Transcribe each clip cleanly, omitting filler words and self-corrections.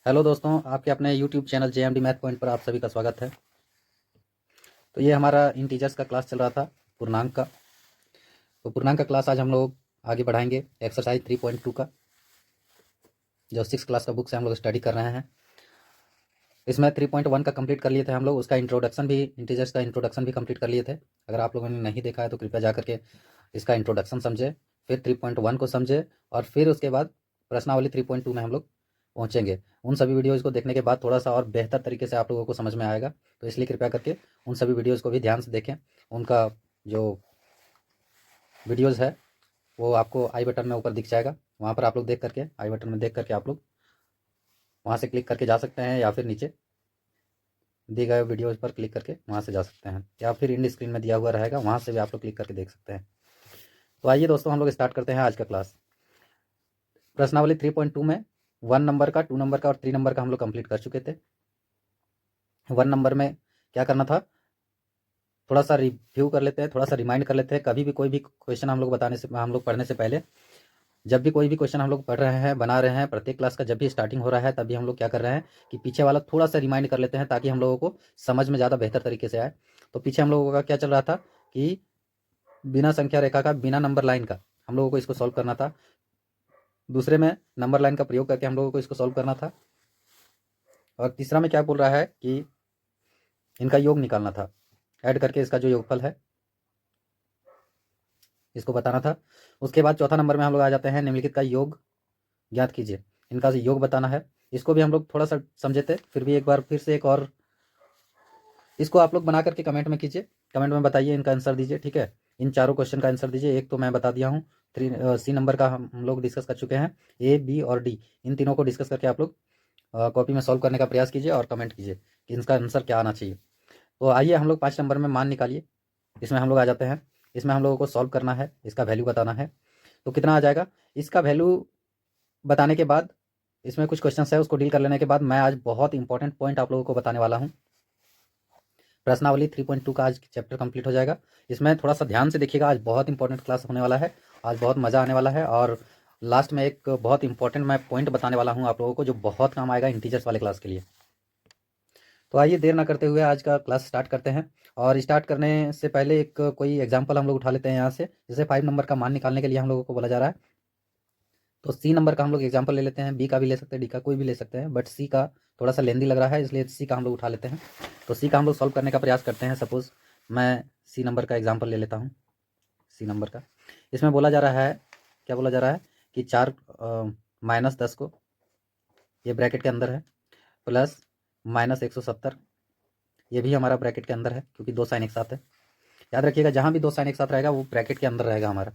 Hello दोस्तों, आपके अपने YouTube channel JMD math point पर आप सभी का स्वागत है। तो ये हमारा इंटीजर्स का क्लास चल रहा था, पूर्णांक का। तो पूर्णांक का क्लास आज हम लोग आगे बढ़ाएंगे एक्सरसाइज 3.2 का, जो 6 क्लास का बुक से हम लोग स्टडी कर रहे हैं। इसमें 3.1 का कंप्लीट कर लिए थे हम लोग, उसका इंट्रोडक्शन भी, इंटीजर्स का इंट्रोडक्शन भी कंप्लीट कर लिए थे। अगर आप लोगों ने नहीं देखा है तो कृपया जा करके इसका इंट्रोडक्शन समझे, फिर 3.1 को समझे, और फिर उसके बाद प्रश्नावली 3.2 में हम लोग पहुँचेंगे। उन सभी वीडियोज़ को देखने के बाद थोड़ा सा और बेहतर तरीके से आप लोगों को समझ में आएगा। तो इसलिए कृपया करके उन सभी वीडियोज़ को भी ध्यान से देखें। उनका जो वीडियोज़ है वो आपको आई बटन में ऊपर दिख जाएगा, वहाँ पर आप लोग देख करके, आई बटन में देख करके आप लोग वहाँ से क्लिक करके जा सकते हैं, या फिर नीचे दिए गए वीडियोज़ पर क्लिक करके वहाँ से जा सकते हैं, या फिर इंड स्क्रीन में दिया हुआ रहेगा, वहाँ से भी आप लोग क्लिक करके देख सकते हैं। तो आइए दोस्तों, हम लोग स्टार्ट करते हैं आज का क्लास। प्रश्नावली 3.2 में 1 नंबर का, 2 नंबर का और 3 नंबर का हम लोग कंप्लीट कर चुके थे। 1 नंबर में क्या करना था, थोड़ा सा रिव्यू कर लेते हैं, थोड़ा सा रिमाइंड कर लेते हैं। कभी भी कोई भी क्वेश्चन हम लोग पढ़ने से पहले, जब भी कोई भी क्वेश्चन हम लोग पढ़ रहे हैं, बना रहे हैं, प्रत्येक क्लास का जब भी स्टार्टिंग हो रहा है, तभी हम लोग क्या कर रहे हैं कि पीछे वाला थोड़ा सा रिमाइंड कर लेते हैं, ताकि हम लोगों को समझ में ज़्यादा बेहतर तरीके से आए। तो पीछे हम लोगों का क्या चल रहा था कि बिना संख्या रेखा का, बिना नंबर लाइन का हम लोगों को इसको सॉल्व करना था। दूसरे में नंबर लाइन का प्रयोग करके हम लोगों को इसको सॉल्व करना था। और तीसरा में क्या बोल रहा है कि इनका योग निकालना था, ऐड करके इसका जो योगफल है इसको बताना था। उसके बाद चौथा नंबर में हम लोग आ जाते हैं, निम्नलिखित का योग ज्ञात कीजिए। इनका योग बताना है। इसको भी हम लोग थोड़ा सा समझे थे, फिर भी एक बार फिर से एक और इसको आप लोग बना करके कमेंट में कीजिए, कमेंट में बताइए, इनका आंसर दीजिए। ठीक है, इन चारों क्वेश्चन का आंसर दीजिए। एक तो मैं बता दिया हूँ, सी नंबर का हम लोग डिस्कस कर चुके हैं। ए, बी और डी, इन तीनों को डिस्कस करके आप लोग कॉपी में सॉल्व करने का प्रयास कीजिए और कमेंट कीजिए कि इसका आंसर क्या आना चाहिए। तो आइए हम लोग 5 नंबर में मान निकालिए, इसमें हम लोग आ जाते हैं। इसमें हम लोगों को सॉल्व करना है, इसका वैल्यू बताना है। तो कितना आ जाएगा, इसका वैल्यू बताने के बाद, इसमें कुछ क्वेश्चन है उसको डील कर लेने के बाद, मैं आज बहुत इंपॉर्टेंट पॉइंट आप लोगों को बताने वाला हूँ। प्रश्नावली 3.2 का आज चैप्टर कंप्लीट हो जाएगा। इसमें थोड़ा सा ध्यान से देखिएगा, आज बहुत इंपॉर्टेंट क्लास होने वाला है, आज बहुत मज़ा आने वाला है। और लास्ट में एक बहुत इंपॉर्टेंट मैं पॉइंट बताने वाला हूँ आप लोगों को, जो बहुत काम आएगा इंटीजर्स वाले क्लास के लिए। तो आइए देर ना करते हुए आज का क्लास स्टार्ट करते हैं। और स्टार्ट करने से पहले एक कोई एग्जाम्पल हम लोग उठा लेते हैं यहाँ से। जैसे 5 नंबर का मान निकालने के लिए हम लोगों को बोला जा रहा है, तो सी नंबर का हम लोग एग्जाम्पल ले लेते हैं। बी का भी ले सकते हैं, डी का, कोई भी ले सकते हैं, बट सी का थोड़ा सा लेंदी लग रहा है, इसलिए सी का हम लोग उठा लेते हैं। तो सी का हम लोग सॉल्व करने का प्रयास करते हैं। सपोज मैं सी नंबर का एग्जाम्पल ले लेता हूँ। सी नंबर का इसमें बोला जा रहा है, क्या बोला जा रहा है कि 4 -10 को, ये ब्रैकेट के अंदर है, प्लस -170, ये भी हमारा ब्रैकेट के अंदर है, क्योंकि दो साइन एक साथ है। याद रखिएगा, जहाँ भी दो साइन एक साथ रहेगा वो ब्रैकेट के अंदर रहेगा हमारा,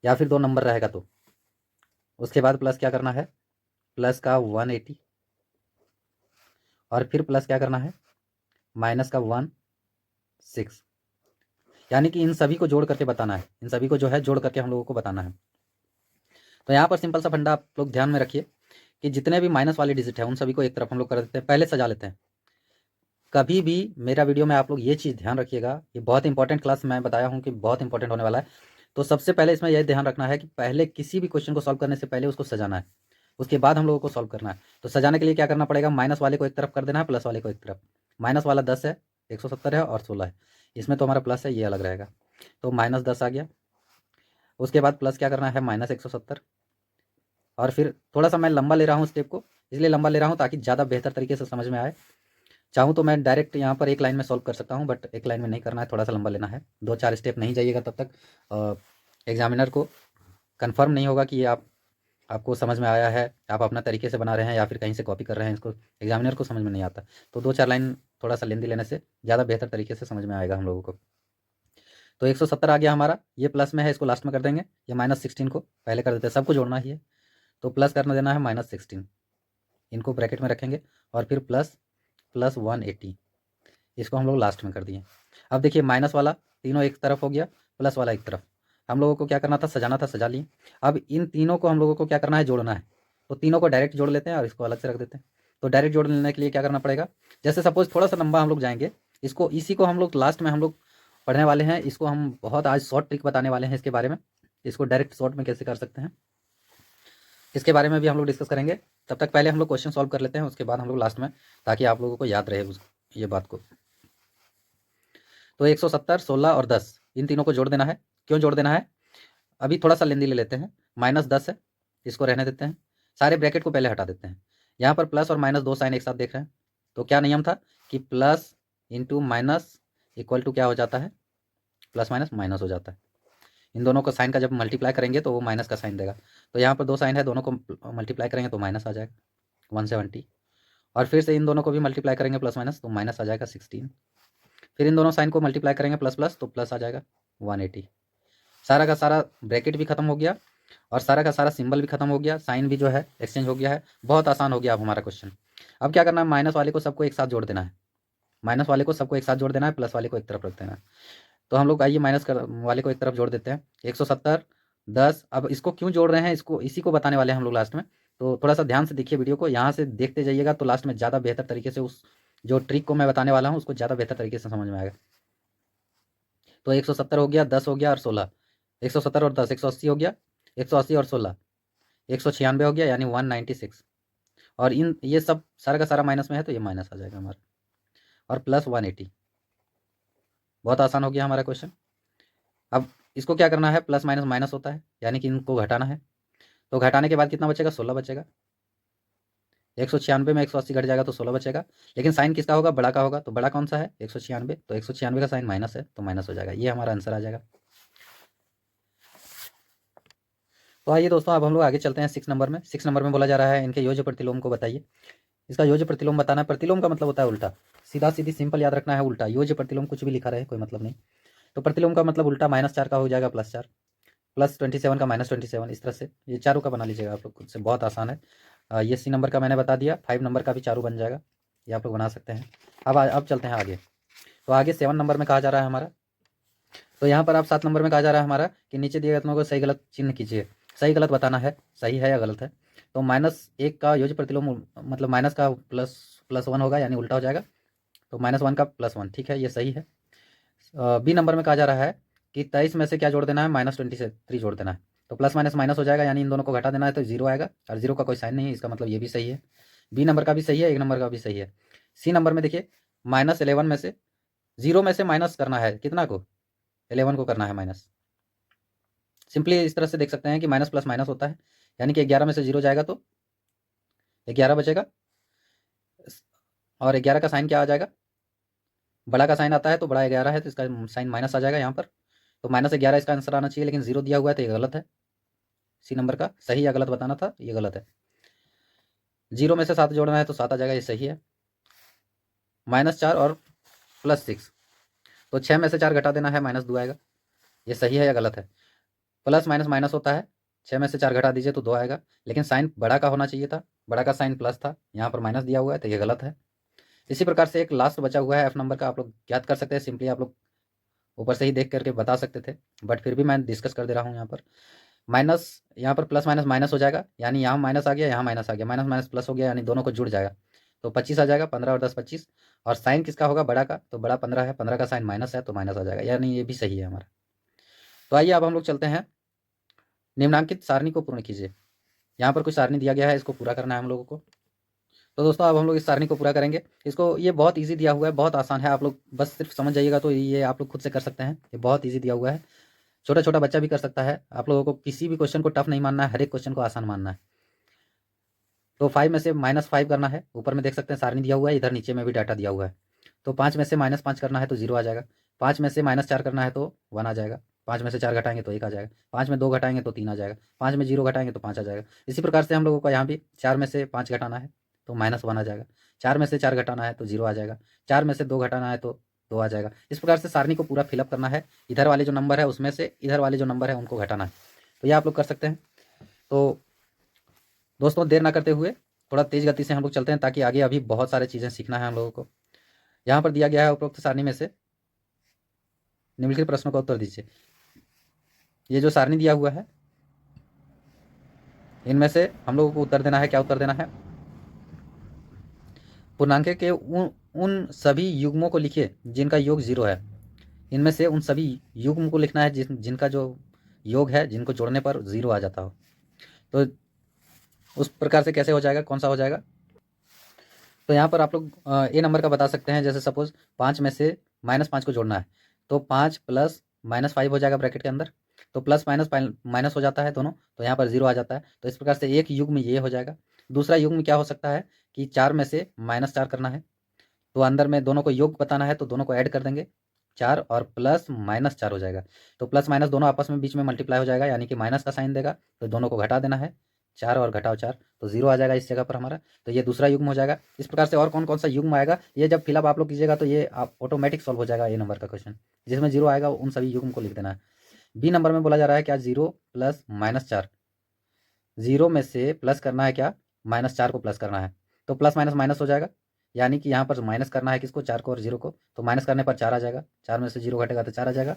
या फिर दो नंबर रहेगा तो। उसके बाद प्लस क्या करना है, प्लस का 180, और फिर प्लस क्या करना है, माइनस का 16। यानी कि इन सभी को जोड़ करके बताना है, इन सभी को जो है जोड़ करके हम लोगों को बताना है। तो यहाँ पर सिंपल सा फंडा आप लोग ध्यान में रखिए कि जितने भी माइनस वाले डिजिट है उन सभी को एक तरफ हम लोग कर देते हैं, पहले सजा लेते हैं। कभी भी मेरा वीडियो में आप लोग ये चीज़ ध्यान रखिएगा, ये बहुत इंपॉर्टेंट क्लास मैं बताया हूँ कि बहुत इंपॉर्टेंट होने वाला है। तो सबसे पहले इसमें यह ध्यान रखना है कि पहले किसी भी क्वेश्चन को सॉल्व करने से पहले उसको सजाना है, उसके बाद हम लोगों को सॉल्व करना है। तो सजाने के लिए क्या करना पड़ेगा, माइनस वाले को एक तरफ कर देना है, प्लस वाले को एक तरफ। माइनस वाला 10 है, 170 है और 16 है, इसमें तो हमारा प्लस है, ये अलग रहेगा। तो -10 आ गया। उसके बाद प्लस क्या करना है, -170। और फिर थोड़ा सा मैं लंबा ले रहा हूँ स्टेप को, इसलिए लंबा ले रहा हूँ ताकि ज़्यादा बेहतर तरीके से समझ में आए। चाहूँ तो मैं डायरेक्ट यहाँ पर एक लाइन में सॉल्व कर सकता हूँ, बट एक लाइन में नहीं करना है, थोड़ा सा लंबा लेना है। 2-4 स्टेप नहीं जाइएगा, तब तक एग्जामिनर को कंफर्म नहीं होगा कि ये आपको समझ में आया है, आप अपना तरीके से बना रहे हैं या फिर कहीं से कॉपी कर रहे हैं, इसको एग्जामिनर को समझ में नहीं आता। तो 2-4 लाइन थोड़ा सा लेंदी लेने से ज़्यादा बेहतर तरीके से समझ में आएगा हम लोगों को। तो 170 आ गया हमारा, ये प्लस में है, इसको लास्ट में कर देंगे। ये -16 को पहले कर देते हैं, सबको जोड़ना ही है। तो प्लस करना देना है -16, इनको ब्रैकेट में रखेंगे, और फिर प्लस 180, इसको हम लोग लास्ट में कर दिए। अब देखिए, माइनस वाला तीनों एक तरफ हो गया, प्लस वाला एक तरफ। हम लोगों को क्या करना था, सजाना था, सजा लिए। अब इन तीनों को हम लोगों को क्या करना है, जोड़ना है। तो तीनों को डायरेक्ट जोड़ लेते हैं और इसको अलग से रख देते हैं। तो डायरेक्ट जोड़ लेने के लिए क्या करना पड़ेगा, जैसे सपोज थोड़ा सा लंबा हम लोग जाएंगे, इसको, इसी को हम लोग लास्ट में हम लोग पढ़ने वाले हैं। इसको हम बहुत आज शॉर्ट ट्रिक बताने वाले हैं इसके बारे में, इसको डायरेक्ट शॉर्ट में कैसे कर सकते हैं। इसके बारे में भी हम लोग डिस्कस करेंगे। तब तक पहले हम लोग क्वेश्चन सॉल्व कर लेते हैं, उसके बाद हम लोग लास्ट में, ताकि आप लोगों को याद रहे ये बात को। तो 170, 16 और 10 इन तीनों को जोड़ देना है। क्यों जोड़ देना है, अभी थोड़ा सा लेंदी ले लेते हैं। -10 है, इसको रहने देते हैं। सारे ब्रैकेट को पहले हटा देते हैं। यहाँ पर प्लस और माइनस दो साइन एक साथ देख रहे हैं, तो क्या नियम था कि plus into minus equal to क्या हो जाता है, प्लस माइनस माइनस हो जाता है। इन दोनों को साइन का जब मल्टीप्लाई करेंगे तो वो माइनस का साइन देगा। तो यहाँ पर दो साइन है, दोनों को मल्टीप्लाई करेंगे तो माइनस आ जाएगा 170, और फिर से इन दोनों को भी मल्टीप्लाई करेंगे प्लस माइनस तो माइनस आ जाएगा 16। फिर इन दोनों साइन को मल्टीप्लाई करेंगे प्लस प्लस तो प्लस आ जाएगा 180। सारा का सारा ब्रैकेट भी खत्म हो गया और सारा का सारा सिंबल भी खत्म हो गया, साइन भी जो है एक्सचेंज हो गया है। बहुत आसान हो गया अब हमारा क्वेश्चन। अब क्या करना है, माइनस वाले को सबको एक साथ जोड़ देना है। माइनस वाले को सबको एक साथ जोड़ देना है, प्लस वाले को एक तरफ रख देना है। तो हम लोग आइए वाले को एक तरफ जोड़ देते हैं। 170, 10। अब इसको क्यों जोड़ रहे हैं, इसको इसी को बताने वाले हैं हम लोग लास्ट में। तो थोड़ा सा ध्यान से देखिए वीडियो को, यहाँ से देखते जाइएगा तो लास्ट में ज़्यादा बेहतर तरीके से उस जो ट्रिक को मैं बताने वाला हूँ उसको ज़्यादा बेहतर तरीके से समझ में आएगा। तो 170 हो गया, 10 हो गया और 16। 170 और 10 180 हो गया, 180 और 16 196 हो गया, यानी 196। और इन ये सब सारा का सारा माइनस में है तो ये माइनस आ जाएगा हमारा, और प्लस 180। बहुत आसान हो गया हमारा क्वेश्चन। अब इसको क्या करना है, प्लस माइनस माइनस होता है, यानी कि इनको घटाना है। तो घटाने के बाद कितना बचेगा, 16 बचेगा। 196 में 180 घट जाएगा तो 16 बचेगा। लेकिन साइन किसका होगा, बड़ा का होगा। तो बड़ा कौन सा है, 196। तो 196 का साइन माइनस है तो माइनस हो जाएगा। ये हमारा आंसर आ जाएगा। तो आइए दोस्तों, अब हम लोग आगे चलते हैं 6 नंबर में। 6 नंबर में बोला जा रहा है इनके योज्य प्रतिलोम को बताइए। इसका योज्य प्रतिलोम बताना है। प्रतिलोम का मतलब होता है उल्टा, सीधा सीधी सिंपल याद रखना है उल्टा। योज्य प्रतिलोम कुछ भी लिखा रहे कोई मतलब नहीं। तो प्रतिलोम का मतलब उल्टा, -4 का हो जाएगा +4, +27 का -27, इस तरह से ये चारों का बना लीजिएगा आप लोग खुद से, बहुत आसान है। ये C नंबर का मैंने बता दिया। 5 नंबर का भी चारों बन जाएगा, ये आप लोग बना सकते हैं। अब चलते हैं आगे। तो आगे 7 नंबर में कहा जा रहा है हमारा। तो यहाँ पर आप 7 नंबर में कहा जा रहा है हमारा कि नीचे दिए गए को सही गलत चिन्ह कीजिए। सही गलत बताना है, सही है या गलत है। तो -1 का योज्य प्रतिलोम मतलब माइनस का +1 होगा, यानी उल्टा हो जाएगा। तो -1 का +1, ठीक है, ये सही है। बी नंबर में कहा जा रहा है कि 23 में से क्या जोड़ देना है, -23 जोड़ देना है। तो प्लस माइनस माइनस हो जाएगा, यानी इन दोनों को घटा देना है तो 0 आएगा, और 0 का कोई साइन नहीं है, इसका मतलब ये भी सही है। बी नंबर का भी सही है, 1 नंबर का भी सही है। सी नंबर में देखिए, -11 में से 0 में से माइनस करना है, कितना को, 11 को करना है माइनस। सिंपली इस तरह से देख सकते हैं कि माइनस प्लस माइनस होता है, यानी कि 11 में से 0 जाएगा तो 11 बचेगा, और 11 का साइन क्या आ जाएगा, बड़ा का साइन आता है, तो बड़ा 11 है तो इसका साइन माइनस आ जाएगा यहाँ पर। तो -11 इसका आंसर आना चाहिए, लेकिन 0 दिया हुआ है तो ये गलत है। सी नंबर का सही या गलत बताना था, ये गलत है। 0 में से 7 जोड़ना है तो 7 आ जाएगा, ये सही है। -4 और +6, तो 6 में से 4 घटा देना है, -2 आएगा, ये सही है या गलत है। प्लस माइनस माइनस होता है, 6 में से 4 घटा दीजिए तो 2 आएगा, लेकिन साइन बड़ा का होना चाहिए था, बड़ा का साइन प्लस था, यहाँ पर माइनस दिया हुआ है तो ये गलत है। इसी प्रकार से एक लास्ट बचा हुआ है F नंबर का, आप लोग याद कर सकते हैं। सिंपली आप लोग ऊपर से ही देख करके बता सकते थे, बट फिर भी मैं डिस्कस कर दे रहा हूँ यहाँ पर। माइनस, यहाँ पर प्लस माइनस माइनस हो जाएगा, यानी यहाँ माइनस आ गया, यहाँ माइनस आ गया, माइनस माइनस प्लस हो गया, यानी दोनों को जुड़ जाएगा तो 25 आ जाएगा। 15 और 10 25, और साइन किसका होगा, बड़ा का, तो बड़ा 15 है, 15 का साइन माइनस है तो माइनस आ जाएगा, यानी ये भी सही है हमारा। तो आइए अब हम लोग चलते हैं, निम्नांकित सारणी को पूर्ण कीजिए। यहाँ पर कुछ सारणी दिया गया है, इसको पूरा करना है हम लोगों को। तो दोस्तों अब हम लोग इस सारणी को पूरा करेंगे। इसको, ये बहुत इजी दिया हुआ है, बहुत आसान है, आप लोग बस सिर्फ समझ जाइएगा तो ये आप लोग खुद से कर सकते हैं। ये बहुत इजी दिया हुआ है, छोटा छोटा बच्चा भी कर सकता है। आप लोगों को किसी भी क्वेश्चन को टफ नहीं मानना है, हर एक क्वेश्चन को आसान मानना है। तो 5 में से -5 करना है, ऊपर में देख सकते हैं सारणी दिया हुआ है, इधर नीचे में भी डाटा दिया हुआ है। तो 5 में से -5 करना है तो 0 आ जाएगा। 5 में से -4 करना है तो 1 आ जाएगा। 5 में से 4 घटाएंगे तो 1 आ जाएगा। 5 में 2 घटाएंगे तो 3 आ जाएगा। 5 में 0 घटाएंगे तो 5 आ जाएगा। इसी प्रकार से हम लोगों को यहाँ भी 4 में से 5 घटाना है तो -1 आ जाएगा। 4 में से 4 घटाना है तो 0 आ जाएगा। 4 में से 2 घटाना है तो 2 आ जाएगा। इस प्रकार से सारणी को पूरा फिलअप करना है। इधर वाले जो नंबर है उसमें से इधर वाले जो नंबर है उनको घटाना है। तो ये आप लोग कर सकते हैं। तो दोस्तों देर ना करते हुए थोड़ा तेज गति से हम लोग चलते हैं, ताकि आगे अभी बहुत सारी चीज़ें सीखना है हम लोगों को। यहाँ पर दिया गया है, उपरोक्त सारणी में से निम्नलिखित प्रश्नों का उत्तर दीजिए। ये जो सारणी दिया हुआ है इनमें से हम लोगों को उत्तर देना है। क्या उत्तर देना है, पूर्णांक के उन सभी युग्मों को लिखिए जिनका योग 0 है। इनमें से उन सभी युग्म को लिखना है जिनका जो योग है, जिनको जोड़ने पर 0 आ जाता हो। तो उस प्रकार से कैसे हो जाएगा, कौन सा हो जाएगा। तो यहाँ पर आप लोग ए नंबर का बता सकते हैं। जैसे सपोज 5 में से -5 को जोड़ना है, तो 5 प्लस -5 हो जाएगा ब्रैकेट के अंदर, तो प्लस माइनस माइनस हो जाता है दोनों, तो यहाँ पर 0 आ जाता है। तो इस प्रकार से एक युग्म ये हो जाएगा। दूसरा युग्म क्या हो सकता है कि 4 में से -4 करना है, तो अंदर में दोनों को योग बताना है, तो दोनों को ऐड कर देंगे, 4 और प्लस -4 हो जाएगा। तो प्लस माइनस दोनों आपस में बीच में मल्टीप्लाई हो जाएगा, यानी कि माइनस का साइन देगा, तो दोनों को घटा देना है, 4 और घटाओ 4, तो 0 आ जाएगा इस जगह पर हमारा। तो ये दूसरा युग्म हो जाएगा। इस प्रकार से और कौन कौन सा युग्म आएगा, ये जब फिलअप आप लोग कीजिएगा तो ये आप ऑटोमेटिक सॉल्व हो जाएगा। ए नंबर का क्वेश्चन जिसमें 0 आएगा उन सभी युग्म को लिख देना है। बी नंबर में बोला जा रहा है क्या, 0 प्लस -4, 0 में से प्लस करना है क्या, -4 को प्लस करना है, तो प्लस माइनस माइनस हो जाएगा, यानी कि यहाँ पर माइनस करना है किसको, 4 को और 0 को, तो माइनस करने पर 4 आ जाएगा, 4 में से 0 घटेगा तो 4 आ जाएगा।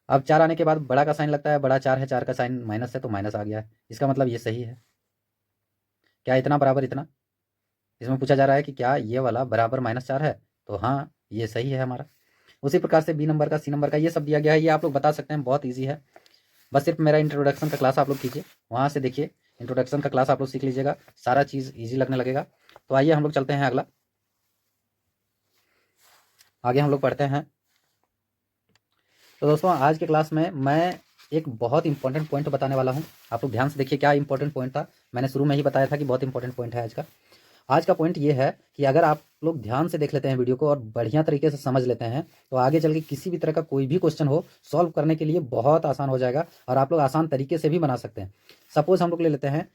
अब 4 आने के बाद बड़ा का साइन लगता है, बड़ा 4 है, 4 का साइन माइनस है, तो माइनस आ गया है। इसका मतलब ये सही है। क्या इतना बराबर इतना, इसमें पूछा जा रहा है कि क्या ये वाला बराबर -4 है, तो हाँ ये सही है हमारा। उसी प्रकार से बी नंबर का, सी नंबर का, ये सब दिया गया है, ये आप लोग बता सकते हैं, बहुत ईजी है। बस सिर्फ मेरा इंट्रोडक्शन का क्लास आप लोग कीजिए, वहाँ से देखिए इंट्रोडक्शन का क्लास आप लोग सीख लीजिएगा, सारा चीज़ ईजी लगने लगेगा। तो आइए हम लोग चलते हैं अगला, आगे हम लोग पढ़ते हैं। तो दोस्तों आज के क्लास में मैं एक बहुत इंपॉर्टेंट पॉइंट बताने वाला हूँ, आप लोग ध्यान से देखिए। क्या इंपॉर्टेंट पॉइंट था, मैंने शुरू में ही बताया था कि बहुत इंपॉर्टेंट पॉइंट है आज का। आज का पॉइंट ये है कि अगर आप लोग ध्यान से देख लेते हैं वीडियो को और बढ़िया तरीके से समझ लेते हैं, तो आगे चल के किसी भी तरह का कोई भी क्वेश्चन हो, सॉल्व करने के लिए बहुत आसान हो जाएगा, और आप लोग आसान तरीके से भी बना सकते हैं। सपोज हम लोग ले लेते हैं,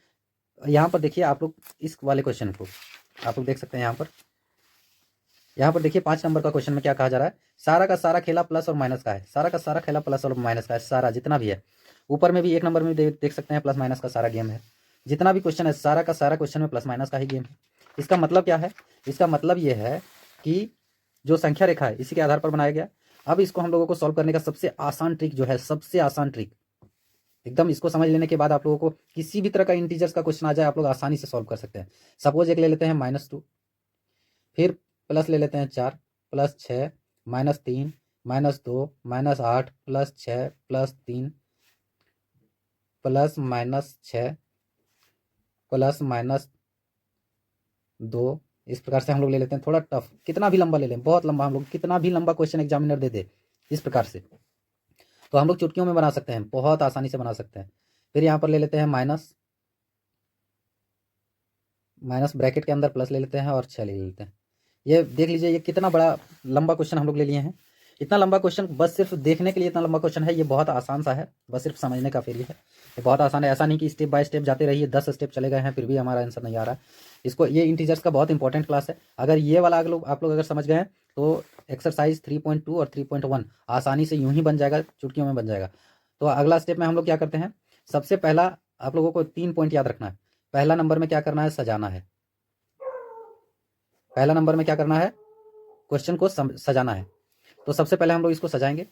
यहाँ पर देखिए आप लोग इस वाले क्वेश्चन को आप लोग देख सकते हैं। यहाँ पर देखिए 5 नंबर का क्वेश्चन में क्या कहा जा रहा है, सारा का सारा खेला प्लस और माइनस का है, सारा का सारा खेला प्लस और माइनस का है, सारा जितना भी है। ऊपर में भी 1 नंबर में देख सकते हैं प्लस माइनस का सारा गेम है। जितना भी क्वेश्चन है सारा का सारा क्वेश्चन में प्लस माइनस का ही गेम है। इसका मतलब क्या है, इसका मतलब ये है कि जो संख्या रेखा है इसी के आधार पर बनाया गया। अब इसको हम लोगों को सॉल्व करने का सबसे आसान ट्रिक जो है, सबसे आसान ट्रिक एकदम, इसको समझ लेने के बाद आप लोगों को किसी भी तरह का इंटीजर्स का क्वेश्चन आ जाए आप लोग आसानी से सॉल्व कर सकते हैं। सपोज एक ले लेते हैं -2, फिर प्लस ले लेते हैं 4, +6, -3, -2, -8, +6, +3, +-6, +-2। इस प्रकार से हम लोग ले लेते हैं। थोड़ा टफ, कितना भी लंबा ले लें, बहुत लंबा, हम लोग कितना भी लंबा क्वेश्चन एग्जामिनर दे दे इस प्रकार से, तो हम लोग चुटकियों में बना सकते हैं, बहुत आसानी से बना सकते हैं। फिर यहाँ पर ले लेते हैं माइनस, ब्रैकेट के अंदर प्लस ले लेते हैं और 6 ले लेते हैं। ये देख लीजिए, ये कितना बड़ा लंबा क्वेश्चन हम लोग ले लिए हैं। इतना लंबा क्वेश्चन बस सिर्फ देखने के लिए इतना लंबा क्वेश्चन है, ये बहुत आसान सा है, बस सिर्फ समझने का फिर ये है, ये बहुत आसान है। ऐसा नहीं कि स्टेप बाय स्टेप जाते रहिए, 10 स्टेप चले गए हैं फिर भी हमारा आंसर नहीं आ रहा। इसको, ये इंटीजर्स का बहुत इंपॉर्टेंट क्लास है। अगर ये वाला आप लोग अगर समझ गए हैं तो एक्सरसाइज 3.2 और 3.1 आसानी से यूं ही बन जाएगा, चुटकियों में बन जाएगा। तो अगला स्टेप में हम लोग क्या करते हैं, सबसे पहला आप लोगों को 3 पॉइंट याद रखना है। पहला नंबर में क्या करना है, सजाना है। पहला नंबर में क्या करना है, क्वेश्चन को सजाना है। तो सबसे पहले हम लोग इसको सजाएंगे।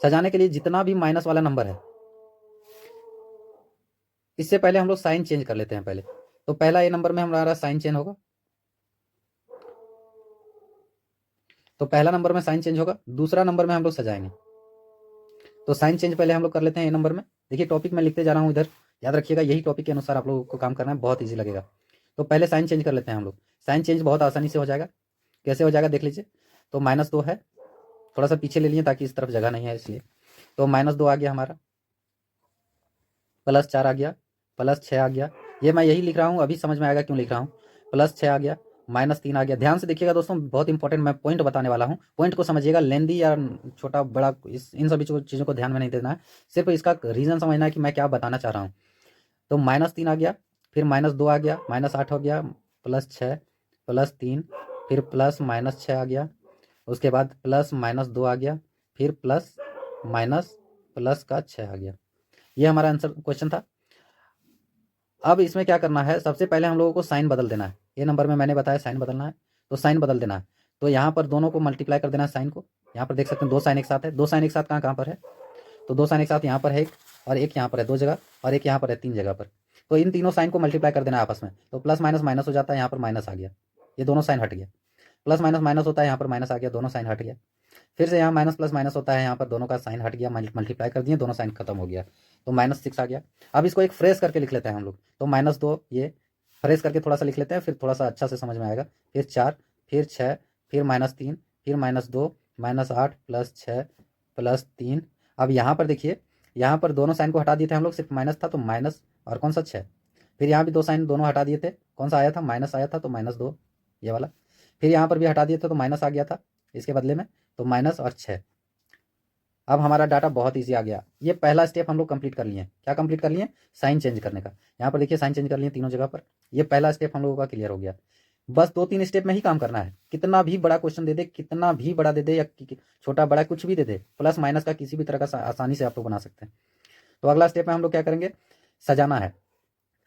सजाने के लिए जितना भी माइनस वाला नंबर है, इससे पहले हम लोग साइन चेंज कर लेते हैं पहले। तो पहला ए नंबर में हमारा साइन चेंज होगा, तो पहला नंबर में साइन चेंज होगा। दूसरा नंबर में हम लोग सजाएंगे, तो साइन चेंज पहले हम लोग कर लेते हैं ए नंबर में। देखिए टॉपिक में लिखते जा रहा हूँ इधर, याद रखिएगा, यही टॉपिक के अनुसार आप लोगों को काम करना है, बहुत ईजी लगेगा। तो पहले साइन चेंज कर लेते हैं हम लोग। साइन चेंज बहुत आसानी से हो जाएगा। कैसे हो जाएगा देख लीजिए। तो -2 है, थोड़ा सा पीछे ले लिए ताकि इस तरफ जगह नहीं है इसलिए। तो -2 आ गया हमारा, +4 आ गया, +6 आ गया। ये मैं यही लिख रहा हूँ, अभी समझ में आएगा क्यों लिख रहा हूँ। +6 आ गया, -3 आ गया। ध्यान से देखिएगा दोस्तों, बहुत इंपॉर्टेंट मैं पॉइंट बताने वाला हूँ, पॉइंट को समझिएगा। लेंदी या छोटा बड़ा इन सभी चीज़ों को ध्यान में नहीं देना है, सिर्फ इसका रीज़न समझना है कि मैं क्या बताना चाह रहा हूँ। तो -3 आ गया, फिर -2 आ गया, -8 हो गया, +6, +3, फिर +-6 आ गया, उसके बाद +-2 आ गया, फिर प्लस का 6 आ गया। ये हमारा आंसर क्वेश्चन था। अब इसमें क्या करना है, सबसे पहले हम लोगों को साइन बदल देना है। ये नंबर में मैंने बताया साइन बदलना है, तो साइन बदल देना है। तो यहाँ पर दोनों को मल्टीप्लाई कर देना है साइन को। यहाँ पर देख सकते हैं 2 साइन एक साथ है, 2 साइन एक साथ कहाँ कहाँ पर है, तो 2 साइन एक साथ यहाँ पर है एक, और एक यहाँ पर है 2 जगह, और एक यहाँ पर है 3 जगह पर। तो इन तीनों साइन को मल्टीप्लाई कर देना है आपस में, तो प्लस माइनस माइनस हो जाता है, यहाँ पर माइनस आ गया, ये दोनों साइन हट गया। प्लस माइनस माइनस होता है, यहाँ पर माइनस आ गया, दोनों साइन हट गया। फिर से यहाँ माइनस प्लस माइनस होता है, यहाँ पर दोनों का साइन हट गया, मल्टीप्लाई कर दिए, दोनों साइन खत्म हो गया। तो -6 आ गया। अब इसको एक फ्रेश करके लिख लेते हैं हम लोग, तो -2 ये फ्रेश करके थोड़ा सा लिख लेते हैं, फिर थोड़ा सा अच्छा से समझ में आएगा। फिर 4, फिर 6, फिर -3, फिर -2, -8 + 6 + 3। अब यहाँ पर देखिए, यहाँ पर दोनों साइन को हटा दिए थे हम लोग, सिर्फ माइनस था तो माइनस और कौन सा 6। फिर यहाँ भी 2 साइन दोनों हटा दिए थे, कौन सा आया था, माइनस आया था तो -2 ये वाला। फिर यहाँ पर भी हटा दिए थे तो माइनस आ गया था इसके बदले में, तो माइनस और 6। अब हमारा डाटा बहुत ईजी आ गया। ये पहला स्टेप हम लोग कंप्लीट कर लिए। क्या कंप्लीट कर लिए, साइन चेंज करने का। यहाँ पर देखिए साइन चेंज कर लिए तीनों जगह पर। ये पहला स्टेप हम लोगों का क्लियर हो गया। बस 2-3 स्टेप में ही काम करना है। कितना भी बड़ा क्वेश्चन दे दे, कितना भी बड़ा दे दे या छोटा बड़ा कुछ भी दे दे, प्लस माइनस का किसी भी तरह का आसानी से आप लोग बना सकते हैं। तो अगला स्टेप में हम लोग क्या करेंगे, सजाना है।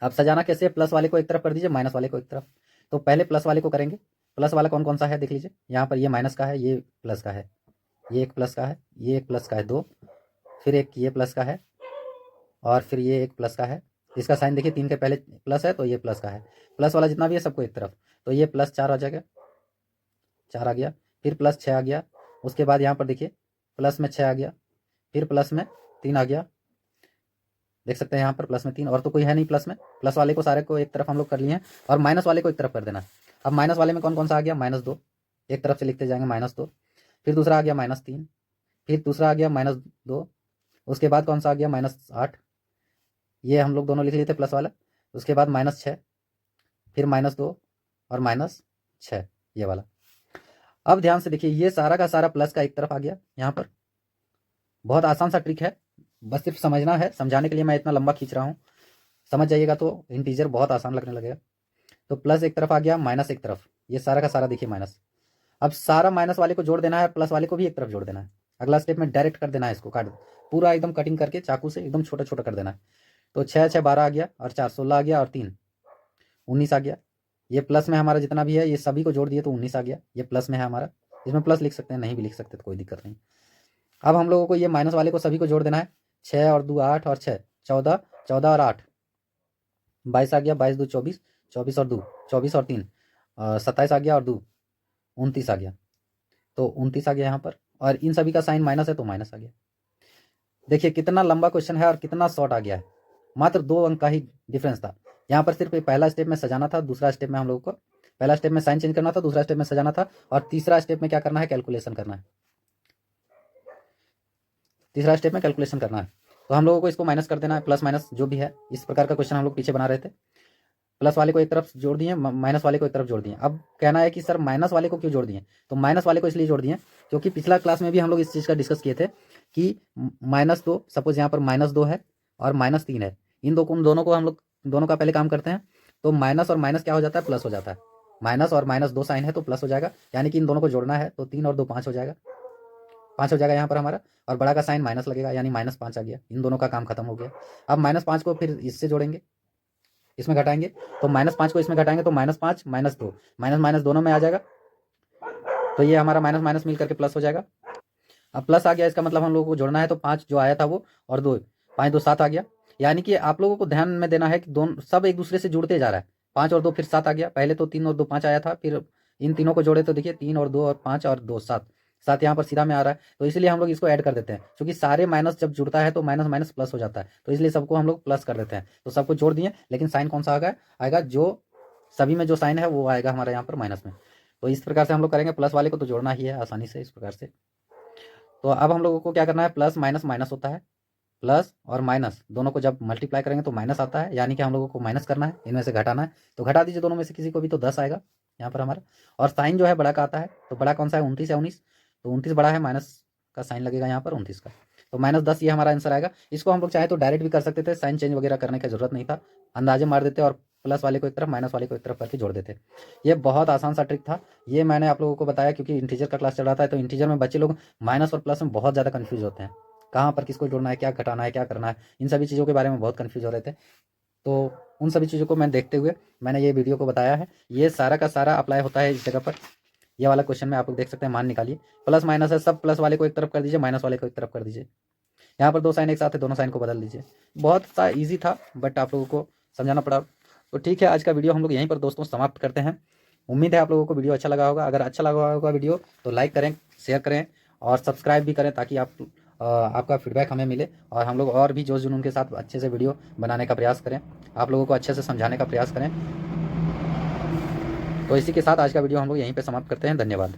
अब सजाना कैसे, प्लस वाले को एक तरफ कर दीजिए, माइनस वाले को एक तरफ। तो पहले प्लस वाले को करेंगे। प्लस वाला कौन कौन सा है देख लीजिए, यहाँ पर ये माइनस का है, ये प्लस का है, ये एक प्लस का है, ये एक प्लस का है 2, फिर एक ये प्लस का है, और फिर ये एक प्लस का है। इसका साइन देखिए 3 के पहले प्लस है तो ये प्लस का है। प्लस वाला जितना भी है सबको एक तरफ, तो ये +4 आ जाएगा, 4 आ गया। फिर +6 आ गया। उसके बाद यहाँ पर देखिए प्लस में 6 आ गया, फिर प्लस में 3 आ गया। देख सकते हैं यहाँ पर प्लस में 3, और तो कोई है नहीं प्लस में। प्लस वाले को सारे को एक तरफ हम लोग कर लिए हैं, और माइनस वाले को एक तरफ कर देना। अब माइनस वाले में कौन कौन सा आ गया, -2, एक तरफ से लिखते जाएंगे -2। फिर दूसरा आ गया -3, फिर दूसरा आ गया -2। उसके बाद कौन सा आ गया, -8, ये हम लोग दोनों लिख लिए थे प्लस वाला। उसके बाद -6, फिर -2 और -6 ये वाला। अब ध्यान से देखिए, ये सारा का सारा प्लस का एक तरफ आ गया यहाँ पर। बहुत आसान सा ट्रिक है, बस सिर्फ समझना है। समझाने के लिए मैं इतना लंबा खींच रहा हूँ, समझ जाइएगा तो इंटीजर बहुत आसान लगने लगेगा। तो प्लस एक तरफ आ गया, माइनस एक तरफ, ये सारा का सारा देखिए माइनस। अब सारा माइनस वाले को जोड़ देना है, प्लस वाले को भी एक तरफ जोड़ देना है। अगला स्टेप में डायरेक्ट कर देना है, इसको काट पूरा एकदम कटिंग करके चाकू से एकदम छोटा छोटा कर देना है। तो 6 6 12 आ गया, और 4 16 आ गया, और 3 19 आ गया। ये प्लस में हमारा जितना भी है ये सभी को जोड़ दिए तो 19 आ गया। ये प्लस में है हमारा, इसमें प्लस लिख सकते हैं, नहीं भी लिख सकते तो कोई दिक्कत नहीं। अब हम लोगों को ये माइनस वाले को सभी को जोड़ देना है। 6 और 2 8 और 6 14, 14 और 8 22 आ गया, 22 2 24, 24 और 2 24 और 3 27 आ गया, और 2 29 आ गया। तो 29 आ गया यहाँ पर, और इन सभी का साइन माइनस है तो माइनस आ गया। देखिए कितना लंबा क्वेश्चन है और कितना शॉर्ट आ गया है। मात्र 2 अंक का ही डिफरेंस था। यहाँ पर सिर्फ पहला स्टेप में सजाना था, दूसरा स्टेप में हम लोगों को, पहला स्टेप में साइन चेंज करना था, दूसरा स्टेप में सजाना था, और तीसरा स्टेप में क्या करना है, कैलकुलेशन करना है। तीसरा स्टेप में कैलकुलेशन करना है। तो हम लोगों को इसको माइनस कर देना है, प्लस माइनस जो भी है। इस प्रकार का क्वेश्चन हम लोग पीछे बना रहे थे। प्लस वाले को एक तरफ जोड़ दिए, माइनस वाले को एक तरफ जोड़ दिए। अब कहना है कि सर माइनस वाले को क्यों जोड़ दिए, तो माइनस वाले को इसलिए जोड़ दिए क्योंकि पिछला क्लास में भी हम लोग इस चीज़ का डिस्कस किए थे कि -2, सपोज यहाँ पर -2 है और -3 है, इन दोनों को हम लोग दोनों का पहले काम करते हैं। तो माइनस और माइनस क्या हो जाता है, प्लस हो जाता है। माइनस और माइनस 2 साइन है तो प्लस हो जाएगा, यानी कि इन दोनों को जोड़ना है। तो 3 और 2 5 हो जाएगा, 5 हो जाएगा यहाँ पर हमारा, और बड़ा का साइन माइनस लगेगा, यानी -5 आ गया। इन दोनों का काम खत्म हो गया। अब -5 को फिर इससे जोड़ेंगे, इसमें घटाएंगे, तो -5 को इसमें घटाएंगे तो -5 -2 माइनस माइनस दोनों में आ जाएगा। तो ये हमारा माइनस माइनस मिल करके प्लस हो जाएगा। अब प्लस आ गया, इसका मतलब हम लोगों को जोड़ना है, तो 5 जो आया था वो, और 2 5 2 7 आ गया। यानी कि आप लोगों को ध्यान में देना है कि दोनों सब एक दूसरे से जुड़ते जा रहा है। 5 और 2 फिर 7 आ गया। पहले तो 3 और 2 5 आया था, फिर इन तीनों को जोड़े तो देखिए 3 और 2 और 5 और 2 7, 7 यहाँ पर सीधा में आ रहा है। तो इसलिए हम लोग इसको ऐड कर देते हैं, क्योंकि सारे माइनस जब जुड़ता है तो माइनस माइनस प्लस हो जाता है। तो इसलिए सबको हम लोग प्लस कर देते हैं। तो सबको जोड़ दिए, लेकिन साइन कौन सा आएगा, जो सभी में जो साइन है वो आएगा हमारे यहाँ पर माइनस में। तो इस प्रकार से हम लोग करेंगे। प्लस वाले को तो जोड़ना ही है आसानी से, इस प्रकार से। तो अब हम लोगों को क्या करना है, प्लस माइनस माइनस होता है, प्लस और माइनस दोनों को जब मल्टीप्लाई करेंगे तो माइनस आता है, यानी कि हम लोगों को माइनस करना है, इनमें से घटाना है। तो घटा दीजिए दोनों में से किसी को भी, तो 10 आएगा यहाँ पर हमारा। और साइन जो है बड़ा का आता है, तो बड़ा कौन सा है, 29 है, 19, तो 29 बड़ा है, माइनस का साइन लगेगा यहाँ पर 29 का, तो -10 ये हमारा आंसर आएगा। इसको हम लोग चाहे तो डायरेक्ट भी कर सकते थे, साइन चेंज वगैरह करने की जरूरत नहीं था, अंदाजे मार देते और प्लस वाले को एक तरफ माइनस वाले को एक तरफ करके जोड़ देते। ये बहुत आसान सा ट्रिक था। ये मैंने आप लोगों को बताया क्योंकि इंटीजर का क्लास चल रहा था। तो इंटीजर में बच्चे लोग माइनस और प्लस में बहुत ज़्यादा कन्फ्यूज होते हैं, कहाँ पर किसको जोड़ना है, क्या घटाना है, क्या करना है, इन सभी चीज़ों के बारे में बहुत कन्फ्यूज हो रहे थे। तो उन सभी चीज़ों को मैं देखते हुए मैंने ये वीडियो को बताया है। ये सारा का सारा अप्लाई होता है इस जगह पर। ये वाला क्वेश्चन में आप लोग देख सकते हैं, मान निकालिए, प्लस माइनस है, सब प्लस वाले को एक तरफ कर दीजिए, माइनस वाले को एक तरफ कर दीजिए। यहाँ पर 2 साइन एक साथ है, दोनों साइन को बदल दीजिए। बहुत सा ईजी था, बट आप लोगों को समझाना पड़ा। तो ठीक है, आज का वीडियो हम लोग यहीं पर दोस्तों समाप्त करते हैं। उम्मीद है आप लोगों को वीडियो अच्छा लगा होगा। अगर अच्छा लगा होगा वीडियो तो लाइक करें, शेयर करें और सब्सक्राइब भी करें, ताकि आप आपका फीडबैक हमें मिले और हम लोग और भी जोश जुनून के साथ अच्छे से वीडियो बनाने का प्रयास करें, आप लोगों को अच्छे से समझाने का प्रयास करें। तो इसी के साथ आज का वीडियो हम लोग यहीं पे समाप्त करते हैं। धन्यवाद।